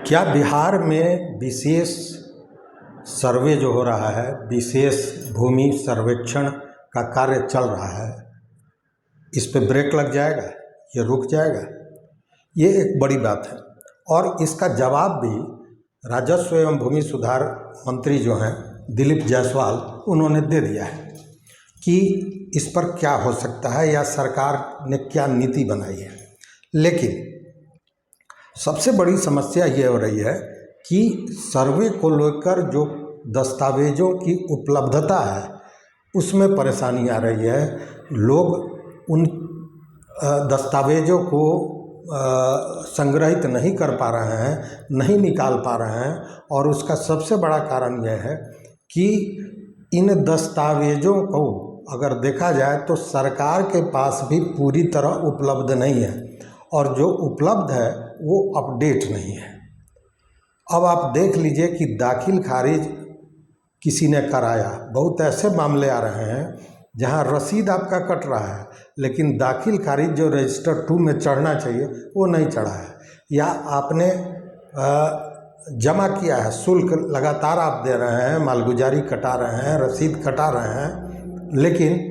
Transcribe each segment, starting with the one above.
क्या बिहार में विशेष सर्वे जो हो रहा है, विशेष भूमि सर्वेक्षण का कार्य चल रहा है, इस पे ब्रेक लग जाएगा, ये रुक जाएगा? ये एक बड़ी बात है और इसका जवाब भी राजस्व एवं भूमि सुधार मंत्री जो हैं दिलीप जायसवाल, उन्होंने दे दिया है कि इस पर क्या हो सकता है या सरकार ने क्या नीति बनाई है। लेकिन सबसे बड़ी समस्या ये हो रही है कि सर्वे को लेकर जो दस्तावेजों की उपलब्धता है उसमें परेशानी आ रही है। लोग उन दस्तावेजों को संग्रहित नहीं कर पा रहे हैं, नहीं निकाल पा रहे हैं और उसका सबसे बड़ा कारण यह है कि इन दस्तावेजों को अगर देखा जाए तो सरकार के पास भी पूरी तरह उपलब्ध नहीं है और जो उपलब्ध है वो अपडेट नहीं है। अब आप देख लीजिए कि दाखिल खारिज किसी ने कराया, बहुत ऐसे मामले आ रहे हैं जहां रसीद आपका कट रहा है लेकिन दाखिल खारिज जो रजिस्टर 2 में चढ़ना चाहिए वो नहीं चढ़ा है, या आपने जमा किया है शुल्क लगातार आप दे रहे हैं, मालगुजारी कटा रहे हैं, रसीद कटा रहे हैं, लेकिन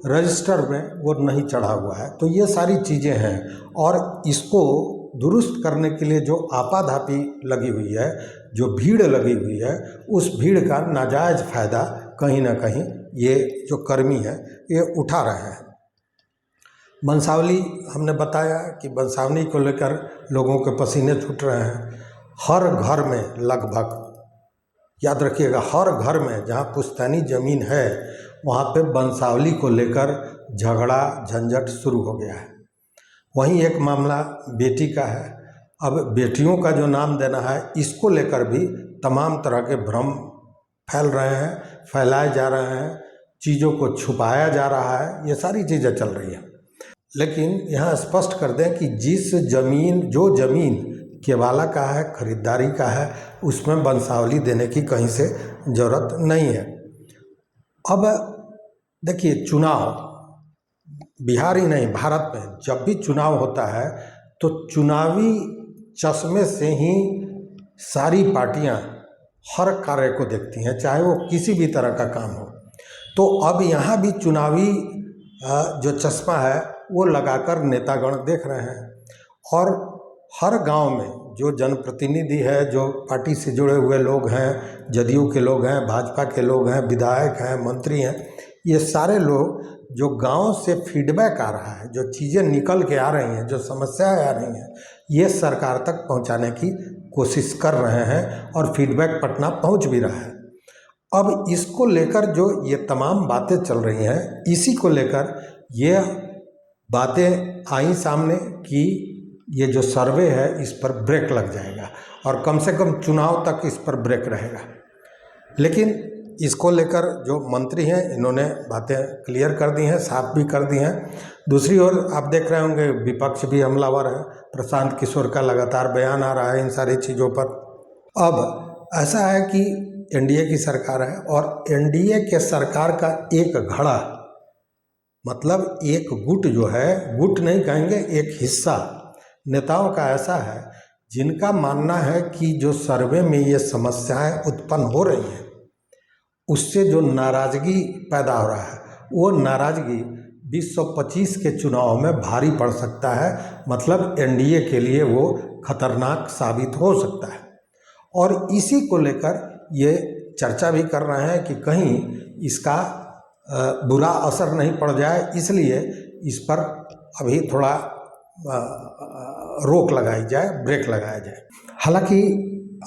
रजिस्टर में वो नहीं चढ़ा हुआ है। तो ये सारी चीज़ें हैं और इसको दुरुस्त करने के लिए जो आपाधापी लगी हुई है, जो भीड़ लगी हुई है, उस भीड़ का नाजायज़ फ़ायदा कहीं ना कहीं ये जो कर्मी है ये उठा रहे हैं। वंशावली हमने बताया कि वंशावली को लेकर लोगों के पसीने छूट रहे हैं। हर घर में लगभग, याद रखिएगा, हर घर में जहाँ पुश्तैनी ज़मीन है वहाँ पे वंशावली को लेकर झगड़ा झंझट शुरू हो गया है। वहीं एक मामला बेटी का है। अब बेटियों का जो नाम देना है इसको लेकर भी तमाम तरह के भ्रम फैल रहे हैं, फैलाए जा रहे हैं, चीज़ों को छुपाया जा रहा है, ये सारी चीज़ें चल रही हैं। लेकिन यहाँ स्पष्ट कर दें कि जो ज़मीन केवाला का है, खरीदारी का है, उसमें वंशावली देने की कहीं से ज़रूरत नहीं है। अब देखिए, चुनाव बिहार ही नहीं भारत में जब भी चुनाव होता है तो चुनावी चश्मे से ही सारी पार्टियां हर कार्य को देखती हैं, चाहे वो किसी भी तरह का काम हो। तो अब यहाँ भी चुनावी जो चश्मा है वो लगाकर नेतागण देख रहे हैं और हर गांव में जो जनप्रतिनिधि है, जो पार्टी से जुड़े हुए लोग हैं, जदयू के लोग हैं, भाजपा के लोग हैं, विधायक हैं, मंत्री हैं, ये सारे लोग जो गांव से फीडबैक आ रहा है, जो चीज़ें निकल के आ रही हैं, जो समस्याएं आ रही हैं, ये सरकार तक पहुंचाने की कोशिश कर रहे हैं और फीडबैक पटना पहुंच भी रहा है। अब इसको लेकर जो ये तमाम बातें चल रही हैं, इसी को लेकर ये बातें आई सामने कि ये जो सर्वे है इस पर ब्रेक लग जाएगा और कम से कम चुनाव तक इस पर ब्रेक रहेगा। लेकिन इसको लेकर जो मंत्री हैं इन्होंने बातें क्लियर कर दी हैं, साफ भी कर दी हैं। दूसरी ओर आप देख रहे होंगे विपक्ष भी हमलावर है, प्रशांत किशोर का लगातार बयान आ रहा है इन सारी चीज़ों पर। अब ऐसा है कि एनडीए की सरकार है और एनडीए के सरकार का एक घड़ा, मतलब एक गुट जो है, गुट नहीं कहेंगे, एक हिस्सा नेताओं का ऐसा है जिनका मानना है कि जो सर्वे में ये समस्याएं उत्पन्न हो रही हैं उससे जो नाराज़गी पैदा हो रहा है वो नाराज़गी 2025 के चुनाव में भारी पड़ सकता है। मतलब एनडीए के लिए वो खतरनाक साबित हो सकता है और इसी को लेकर ये चर्चा भी कर रहे हैं कि कहीं इसका बुरा असर नहीं पड़ जाए, इसलिए इस पर अभी थोड़ा रोक लगाई जाए, ब्रेक लगाया जाए। हालांकि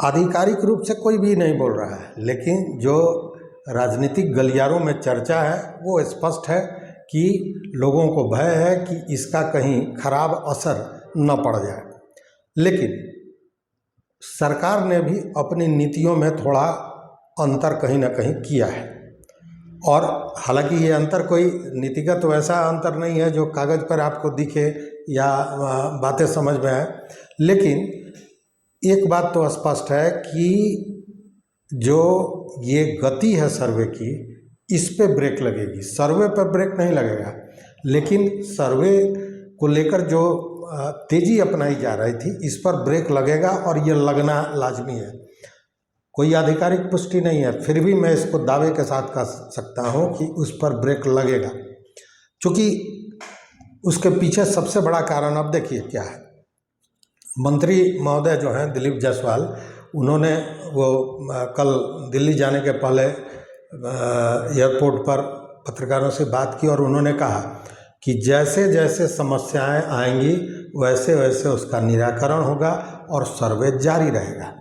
आधिकारिक रूप से कोई भी नहीं बोल रहा है, लेकिन जो राजनीतिक गलियारों में चर्चा है वो स्पष्ट है कि लोगों को भय है कि इसका कहीं खराब असर न पड़ जाए। लेकिन सरकार ने भी अपनी नीतियों में थोड़ा अंतर कहीं ना कहीं किया है और हालांकि ये अंतर कोई नीतिगत वैसा अंतर नहीं है जो कागज़ पर आपको दिखे या बातें समझ में आए, लेकिन एक बात तो स्पष्ट है कि जो ये गति है सर्वे की, इस पे ब्रेक लगेगी। सर्वे पर ब्रेक नहीं लगेगा, लेकिन सर्वे को लेकर जो तेज़ी अपनाई जा रही थी, इस पर ब्रेक लगेगा और ये लगना लाजमी है। कोई आधिकारिक पुष्टि नहीं है, फिर भी मैं इसको दावे के साथ कह सकता हूँ कि उस पर ब्रेक लगेगा, क्योंकि उसके पीछे सबसे बड़ा कारण अब देखिए क्या है। मंत्री महोदय जो हैं दिलीप जायसवाल, उन्होंने वो कल दिल्ली जाने के पहले एयरपोर्ट पर पत्रकारों से बात की और उन्होंने कहा कि जैसे जैसे समस्याएं आएंगी वैसे वैसे उसका निराकरण होगा और सर्वे जारी रहेगा।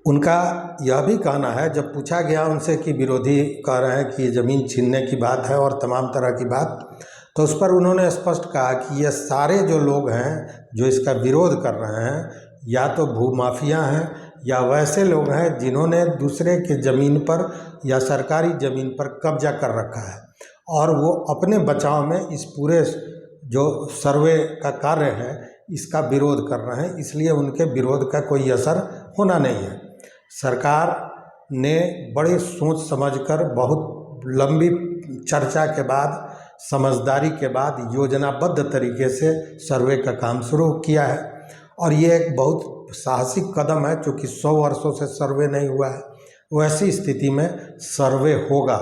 उनका यह भी कहना है, जब पूछा गया उनसे कि विरोधी कह रहे हैं कि ये ज़मीन छीनने की बात है और तमाम तरह की बात, तो उस पर उन्होंने स्पष्ट कहा कि ये सारे जो लोग हैं जो इसका विरोध कर रहे हैं, या तो भूमाफिया हैं या वैसे लोग हैं जिन्होंने दूसरे के ज़मीन पर या सरकारी ज़मीन पर कब्जा कर रखा है और वो अपने बचाव में इस पूरे जो सर्वे का कार्य है इसका विरोध कर रहे हैं, इसलिए उनके विरोध का कोई असर होना नहीं है। सरकार ने बड़े सोच समझकर बहुत लंबी चर्चा के बाद, समझदारी के बाद योजनाबद्ध तरीके से सर्वे का काम शुरू किया है और ये एक बहुत साहसिक कदम है, क्योंकि 100 वर्षों से सर्वे नहीं हुआ है। वैसी स्थिति में सर्वे होगा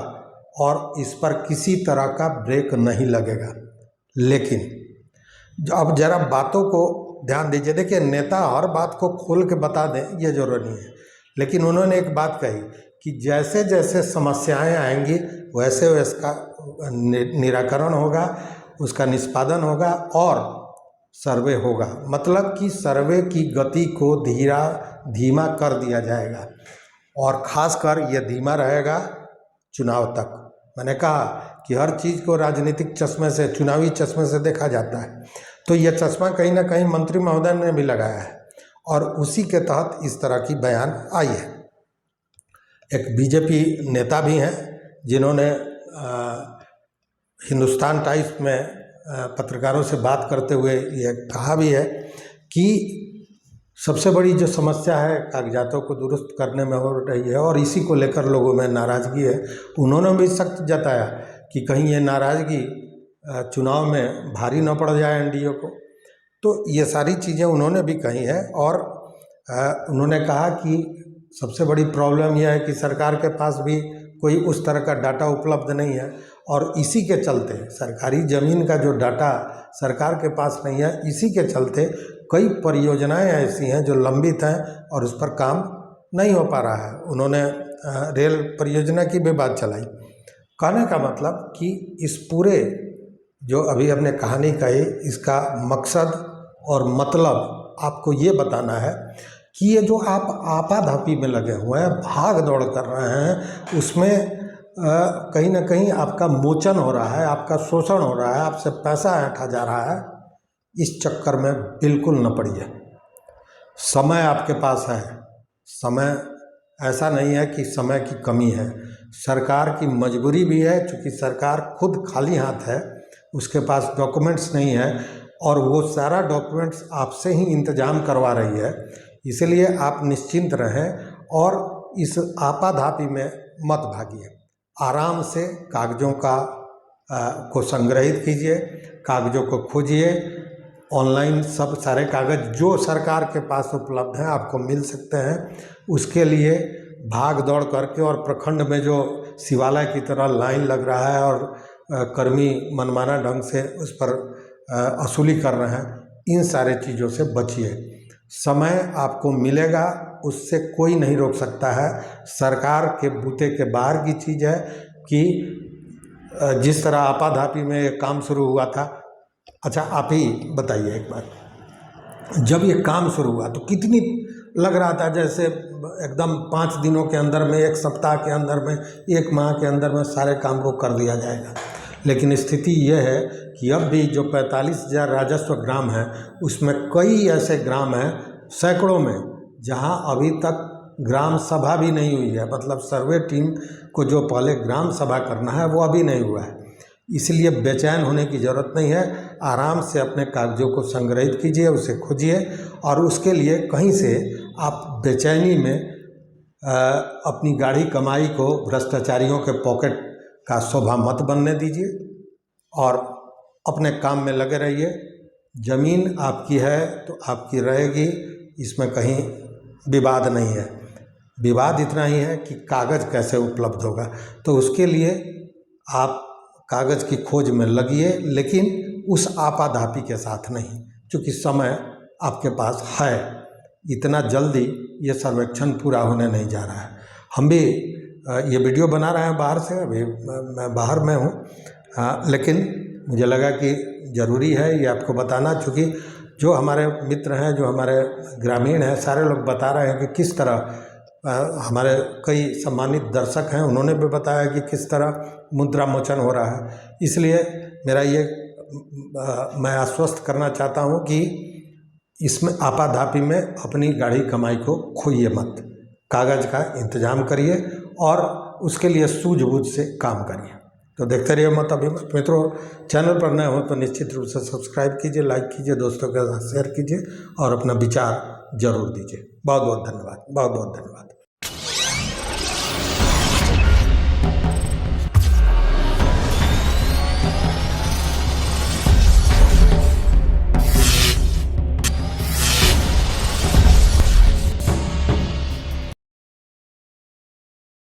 और इस पर किसी तरह का ब्रेक नहीं लगेगा। लेकिन अब जरा बातों को ध्यान दीजिए। देखिए, नेता हर बात को खोल के बता दें ये जरूरी नहीं है, लेकिन उन्होंने एक बात कही कि जैसे जैसे समस्याएं आएंगी वैसे वैसे उसका निराकरण होगा, उसका निष्पादन होगा और सर्वे होगा। मतलब कि सर्वे की गति को धीमा कर दिया जाएगा और ख़ासकर ये धीमा रहेगा चुनाव तक। मैंने कहा कि हर चीज़ को राजनीतिक चश्मे से, चुनावी चश्मे से देखा जाता है, तो ये चश्मा कहीं ना कहीं मंत्री महोदय ने भी लगाया है और उसी के तहत इस तरह की बयान आई है। एक बीजेपी नेता भी हैं जिन्होंने हिंदुस्तान टाइम्स में पत्रकारों से बात करते हुए ये कहा भी है कि सबसे बड़ी जो समस्या है कागजातों को दुरुस्त करने में हो रही है और इसी को लेकर लोगों में नाराज़गी है। उन्होंने भी सख्त जताया कि कहीं ये नाराज़गी चुनाव में भारी न पड़ जाए एनडीए को। तो ये सारी चीज़ें उन्होंने भी कही है और उन्होंने कहा कि सबसे बड़ी प्रॉब्लम यह है कि सरकार के पास भी कोई उस तरह का डाटा उपलब्ध नहीं है और इसी के चलते सरकारी ज़मीन का जो डाटा सरकार के पास नहीं है, इसी के चलते कई परियोजनाएं ऐसी हैं जो लंबित हैं और उस पर काम नहीं हो पा रहा है। उन्होंने रेल परियोजना की भी बात चलाई। कहने का मतलब कि इस पूरे जो अभी हमने कहानी कही, इसका मकसद और मतलब आपको ये बताना है कि ये जो आप आपाधापी में लगे हुए हैं, भाग दौड़ कर रहे हैं, उसमें कहीं ना कहीं आपका मोचन हो रहा है, आपका शोषण हो रहा है, आपसे पैसा ऐंठा जा रहा है। इस चक्कर में बिल्कुल न पड़िए। समय आपके पास है, समय ऐसा नहीं है कि समय की कमी है, सरकार की मजबूरी भी है, क्योंकि सरकार खुद खाली हाथ है, उसके पास डॉक्यूमेंट्स नहीं है और वो सारा डॉक्यूमेंट्स आपसे ही इंतजाम करवा रही है। इसलिए आप निश्चिंत रहें और इस आपाधापी में मत भागिए। आराम से कागज़ों को संग्रहित कीजिए, कागज़ों को खोजिए। ऑनलाइन सब सारे कागज़ जो सरकार के पास उपलब्ध हैं आपको मिल सकते हैं। उसके लिए भाग दौड़ करके और प्रखंड में जो शिवालय की तरह लाइन लग रहा है और कर्मी मनमाना ढंग से उस पर वसूली कर रहे हैं, इन सारे चीज़ों से बचिए। समय आपको मिलेगा, उससे कोई नहीं रोक सकता है। सरकार के बूते के बाहर की चीज़ है कि जिस तरह आपाधापी में ये काम शुरू हुआ था। अच्छा, आप ही बताइए एक बात, जब ये काम शुरू हुआ तो कितनी लग रहा था जैसे एकदम 5 दिनों के अंदर में, 1 सप्ताह के अंदर में, 1 माह के अंदर में सारे काम को कर दिया जाएगा। लेकिन स्थिति ये है कि अब भी जो 45,000 राजस्व ग्राम हैं उसमें कई ऐसे ग्राम हैं, सैकड़ों में, जहां अभी तक ग्राम सभा भी नहीं हुई है। मतलब सर्वे टीम को जो पहले ग्राम सभा करना है वो अभी नहीं हुआ है। इसलिए बेचैन होने की ज़रूरत नहीं है। आराम से अपने कागज़ों को संग्रहित कीजिए, उसे खोजिए और उसके लिए कहीं से आप बेचैनी में अपनी गाढ़ी कमाई को भ्रष्टाचारियों के पॉकेट का शोभा मत बनने दीजिए और अपने काम में लगे रहिए। ज़मीन आपकी है तो आपकी रहेगी, इसमें कहीं विवाद नहीं है। विवाद इतना ही है कि कागज़ कैसे उपलब्ध होगा, तो उसके लिए आप कागज़ की खोज में लगिए, लेकिन उस आपाधापी के साथ नहीं, क्योंकि समय आपके पास है। इतना जल्दी ये सर्वेक्षण पूरा होने नहीं जा रहा है। हम भी ये वीडियो बना रहे हैं बाहर से, अभी मैं बाहर में हूँ, लेकिन मुझे लगा कि ज़रूरी है ये आपको बताना, क्योंकि जो हमारे मित्र हैं, जो हमारे ग्रामीण हैं, सारे लोग बता रहे हैं कि किस तरह हमारे कई सम्मानित दर्शक हैं, उन्होंने भी बताया कि किस तरह मुद्रा मोचन हो रहा है। इसलिए मेरा ये मैं आश्वस्त करना चाहता हूँ कि इसमें आपाधापी में अपनी गाढ़ी कमाई को खोइए मत, कागज़ का इंतजाम करिए और उसके लिए सूझबूझ से काम करिए। तो देखते रहिए मत अभिमत मित्रों। चैनल पर नए हो तो निश्चित रूप से सब्सक्राइब कीजिए, लाइक कीजिए, दोस्तों के साथ शेयर कीजिए और अपना विचार जरूर दीजिए। बहुत बहुत धन्यवाद, बहुत बहुत धन्यवाद।